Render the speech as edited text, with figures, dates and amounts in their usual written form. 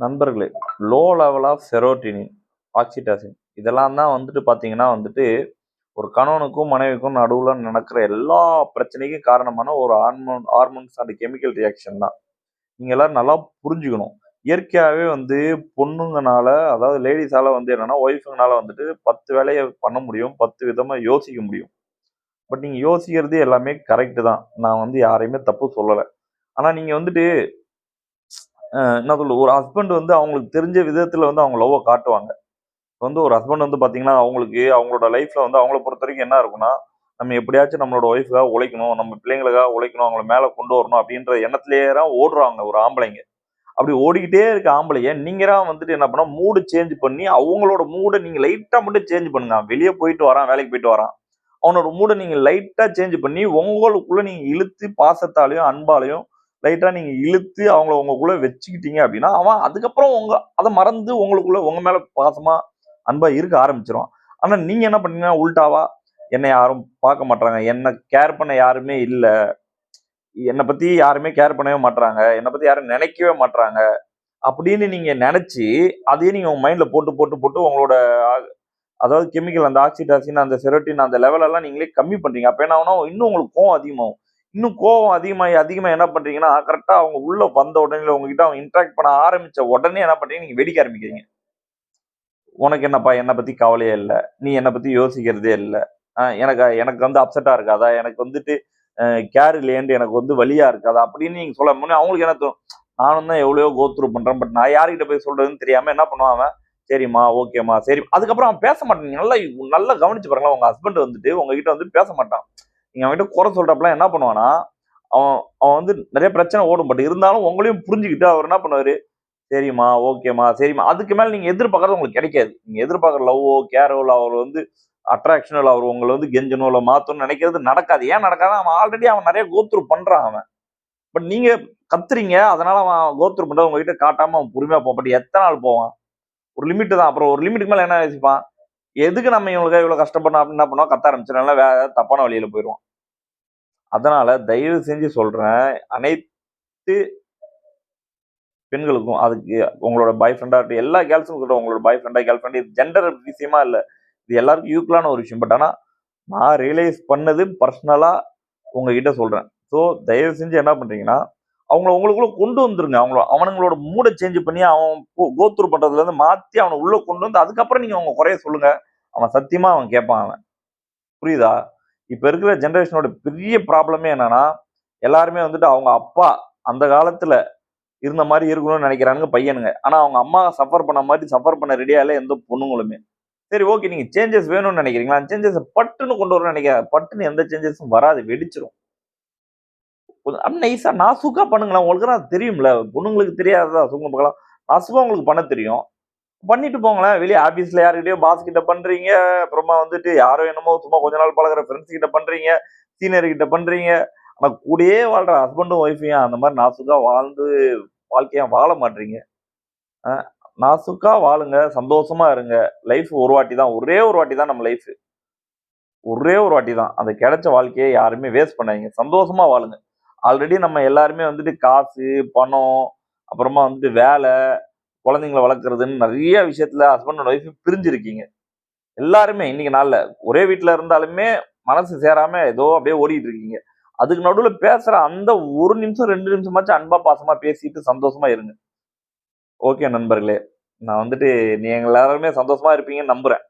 நண்பர்களே, low level of செரோட்டினின், oxytocin இதெல்லாம் தான் வந்துட்டு பார்த்தீங்கன்னா வந்துட்டு, ஒரு கணவனுக்கும் மனைவிக்கும் நடுவுல நடக்கிற எல்லா பிரச்சனைக்கும் காரணமான ஒரு ஹார்மோன்ஸ் அண்ட் கெமிக்கல் ரியாக்ஷன் தான். நீங்க எல்லாரும் நல்லா புரிஞ்சுக்கணும். இயற்கையாவே வந்து பொண்ணுங்கனால, அதாவது லேடீஸால வந்து என்னன்னா, ஒய்ஃப்ங்கனால வந்துட்டு 10 வேலைய பண்ண முடியும். 10 விதமா யோசிக்க முடியும். பட் நீங்க யோசிக்கிறது எல்லாமே கரெக்ட் தான். நான் வந்து யாரையுமே தப்பு சொல்லல. ஆனா நீங்க வந்துட்டு என்ன சொல்றது, ஒரு ஹஸ்பண்ட் வந்து அவங்களுக்கு தெரிஞ்ச விதத்துல வந்து அவங்க லவ்வ காட்டுவாங்க. வந்து ஒரு ஹஸ்பண்ட் வந்து பாத்தீங்கன்னா, அவங்களுக்கு அவங்களோட லைஃப்ல வந்து அவங்கள பொறுத்தவரைக்கும் என்ன இருக்கும்னா, நம்ம எப்படியாச்சும் நம்மளோட ஒய்ஃப்க்காக உழைக்கணும், நம்ம பிள்ளைங்களுக்காக உழைக்கணும், அவங்கள மேல கொண்டு வரணும் அப்படின்ற எண்ணத்திலேயே தான் ஓடுறாங்க ஒரு ஆம்பளைங்க. அப்படி ஓடிக்கிட்டே இருக்க ஆம்பளைய நீங்க தான் வந்துட்டு என்ன பண்ணா மூடு சேஞ்ச் பண்ணி, அவங்களோட மூட நீங்க லைட்டா மட்டும் சேஞ்ச் பண்ணுங்க. அவன் வெளிய போயிட்டு வரான், வேலைக்கு போயிட்டு வரான். அவனோட மூட நீங்க லைட்டா சேஞ்ச் பண்ணி, உங்களுக்குள்ள நீங்க இழுத்து பாசத்தாலயும், அன்பாலயும் லைட்டா நீங்க இழுத்து அவங்கள உங்களுக்குள்ள வச்சுக்கிட்டீங்க அப்படின்னா, அவன் அதுக்கப்புறம் அத மறந்து உங்களுக்குள்ள உங்க மேல பாசமா, அன்பா இருக்க ஆரம்பிச்சுருவான். ஆனா நீங்க என்ன பண்ணீங்கன்னா, உல்டாவா என்ன யாரும் பார்க்க மாட்றாங்க. என்ன கேர் பண்ண யாருமே இல்ல. என்ன பத்தி யாருமே கேர் பண்ணவே மாட்றாங்க. என்ன பத்தி யாரும் நினைக்கவே மாட்றாங்க. அப்படின்னு நீங்க நெனச்சு, அதையே நீங்க உங்க மைண்ட்ல போட்டு, போட்டு, போட்டு உங்களோட அதாவது கெமிக்கல் அந்த ஆக்சிடாசின், அந்த செரோட்டின் அந்த லெவல் எல்லாம் நீங்களே கம்மி பண்றீங்க. அப்ப என்ன ஆகும்னா, இன்னும் உங்களுக்கு கோவம் அதிகமாகும். இன்னும் கோவம் அதிகமாகி, அதிகமா என்ன பண்றீங்கன்னா, கரெக்ட்டா அவங்க உள்ள வந்த உடனே, இல்ல உங்ககிட்ட அவங்க இன்டராக்ட் பண்ண ஆரம்பிச்ச உடனே என்ன பண்றீங்க, நீங்க வெடிக்க ஆரம்பிக்கிறீங்க. "உனக்கு என்னப்பா என்ன பத்தி கவலையே இல்ல. நீ என்ன பத்தி யோசிக்கிறதே இல்ல. எனக்கு எனக்கு வந்து அப்செட்டா இருக்காதா? எனக்கு வந்துட்டு கேர் இல்லையேன்ட்டு எனக்கு வந்து வலியா இருக்காதா?" அப்படின்னு நீங்க சொல்லும்போது அவங்களுக்கு என்ன தோணும், நானும் தான் எவ்வளவோ கோ த்ரூ பண்றேன். பட் நான் யார்கிட்ட போய் சொல்றதுன்னு தெரியாம என்ன பண்ணுவான் அவன், "சரிம்மா, ஓகேம்மா, சரி." அதுக்கப்புறம் அவன் பேச மாட்டான். நீங்க நல்லா நல்லா கவனிச்சு பாருங்களேன். உங்க ஹஸ்பண்ட் வந்துட்டு உங்ககிட்ட வந்து பேச மாட்டான். நீங்க அவன்கிட்ட குறை சொல்றப்பலாம் என்ன பண்ணுவான்னா, அவன் அவன் வந்து நெறைய பிரச்சனை ஓடும். பட் இருந்தாலும் உங்களையும் புரிஞ்சுகிட்டு அவர் என்ன பண்ணுவாரு, "சரிம்மா, ஓகேம்மா, சரிம்மா." அதுக்கு மேல நீங்க எதிர்பார்க்கறது உங்களுக்கு கிடைக்காது. நீங்க எதிர்பார்க்குற லவ்வோ, கேரோ இல்ல அவர் வந்து அட்ராக்ஷனோ இல்ல அவர் உங்கள வந்து கெஞ்சணும், இல்ல மாத்தணும்னு நெனைக்கிறது நடக்காது. ஏன் நடக்காதுன்னா, அவன் நெறைய கோ த்ரூ பண்றான் அவன். பட் நீங்க கத்துறீங்க. அதனால அவன் கோ த்ரூ பண்றத உங்ககிட்ட காட்டாம அவன் பொறுமையா போவான். பட் எத்தன நாள் போவான்? ஒரு லிமிட் தான். அப்புறம் ஒரு லிமிட்டுக்கு மேல என்ன யோசிப்பான்? எதுக்கு நம்ம இவங்களுக்காக இவ்வளவு கஷ்டப்படணும் அப்படின்னு என்ன பண்ணுவான்? கத்த ஆரம்பிச்சுருவான். இல்ல வேற ஏதாவது தப்பான வழியில போயிருவான். அதனால தயவு செஞ்சு சொல்றேன். அனைத்து பெண்களுக்கும் அதுக்கு உங்களோட பாய் ஃப்ரெண்டா இருக்கட்டும், எல்லா கேர்ள்ஸும் சொல்றேன். உங்களோட பாய் ஃப்ரெண்டா, கேர்ள் ஃப்ரெண்ட் இது ஜெண்டர் விஷயமா இல்ல. இது எல்லாருக்கும் ஈக்குவலான ஒரு விஷயம். பட் ஆனா நான் ரியலைஸ் பண்ணது பர்சனலா உங்ககிட்ட சொல்றேன். ஸோ தயவு செஞ்சு என்ன பண்றீங்கன்னா, அவங்கள உங்களுக்குள்ள கொண்டு வந்துருங்க. அவனுங்களோட மூட சேஞ்ச் பண்ணி அவன் கோ த்ரூ பண்றதுல இருந்து மாத்தி அவன உள்ள கொண்டு வந்து அதுக்கப்புறம் நீங்க உங்க குறைய சொல்லுங்க. அவன் சத்தியமா அவன் கேட்பான் அவன். புரியுதா? இப்ப இருக்கிற ஜெனரேஷனோட பெரிய ப்ராப்ளமே என்னன்னா, எல்லாருமே வந்துட்டு அவங்க அப்பா அந்த காலத்துல இருந்த மாரி இருக்கணும்னு நெனைக்கிறானுங்க பையனுங்க. ஆனா அவங்க அம்மா சஃபர் பண்ண மாரி சஃபர் பண்ண ரெடியா இல்ல எந்த பொண்ணுங்களுமே. சரி, ஓகே, நீங்க சேஞ்சஸ் வேணும்னு நெனைக்கிறீங்களா? அந்த சேஞ்சஸ பட்டுன்னு கொண்டு வரணும்னு நெனைக்காத. பட்டுன்னு எந்த சேஞ்சஸும் வராது. வெடிச்சிரும். நைஸா நாசூக்கா பண்ணுங்களேன். உங்களுக்கு தான் தெரியும்ல. பொண்ணுங்களுக்கு தெரியாததா சொல்லுங்க பார்க்கலாம். நாசூக்கா உங்களுக்கு பண்ண தெரியும். பண்ணிட்டு போங்களேன். வெளிய ஆபீஸ்ல யார்கிட்டயோ பாஸ் கிட்ட பண்றீங்க. அப்புறமா வந்துட்டு யாரோ என்னமோ சும்மா கொஞ்ச நாள் பழகுற ஃப்ரெண்ட்ஸ் கிட்ட பண்றீங்க. சீனியர் கிட்ட பண்றீங்க. ஆனா கூடயே வாழ்ற ஹஸ்பண்டும் ஒய்ஃபையும் அந்த மாரி நாசூக்கா வாழ்ந்து வாழ்க்கைய வாழ மாட்றீங்க. அ நாசூக்கா வாழுங்க. சந்தோஷமா இருங்க. லைஃப் ஒரு வாட்டி தான். ஒரே ஒரு வாட்டி தான் நம்ம லைஃப். ஒரே ஒரு வாட்டி தான். அந்த கிடைச்ச வாழ்க்கைய யாருமே வேஸ்ட் பண்ணாதீங்க. சந்தோஷமா வாழுங்க. ஆல்ரெடி நம்ம எல்லாருமே வந்துட்டு காசு, பணம், அப்புறமா வந்துட்டு வேலை, குழந்தைங்கள வளர்க்கறதுன்னு நெறைய விஷயத்துல ஹஸ்பண்ட் அண்ட் ஒய்ஃப் பிரிஞ்சிருக்கீங்க. எல்லாருமே இன்னைக்கு நாள்ல. ஒரே வீட்ல இருந்தாலுமே மனசு சேராம ஏதோ அப்படியே ஓடிட்டு இருக்கீங்க. அதுக்கு நடுவுல பேசுற அந்த 1 நிமிஷம், 2 நிமிஷமாச்சும் அன்பா, பாசமா பேசிட்டு சந்தோஷமா இருங்க. ஓகே நண்பர்களே. நான் வந்துட்டு நீங்க எல்லாருமே சந்தோஷமா இருப்பீங்கன்னு நம்புறேன்.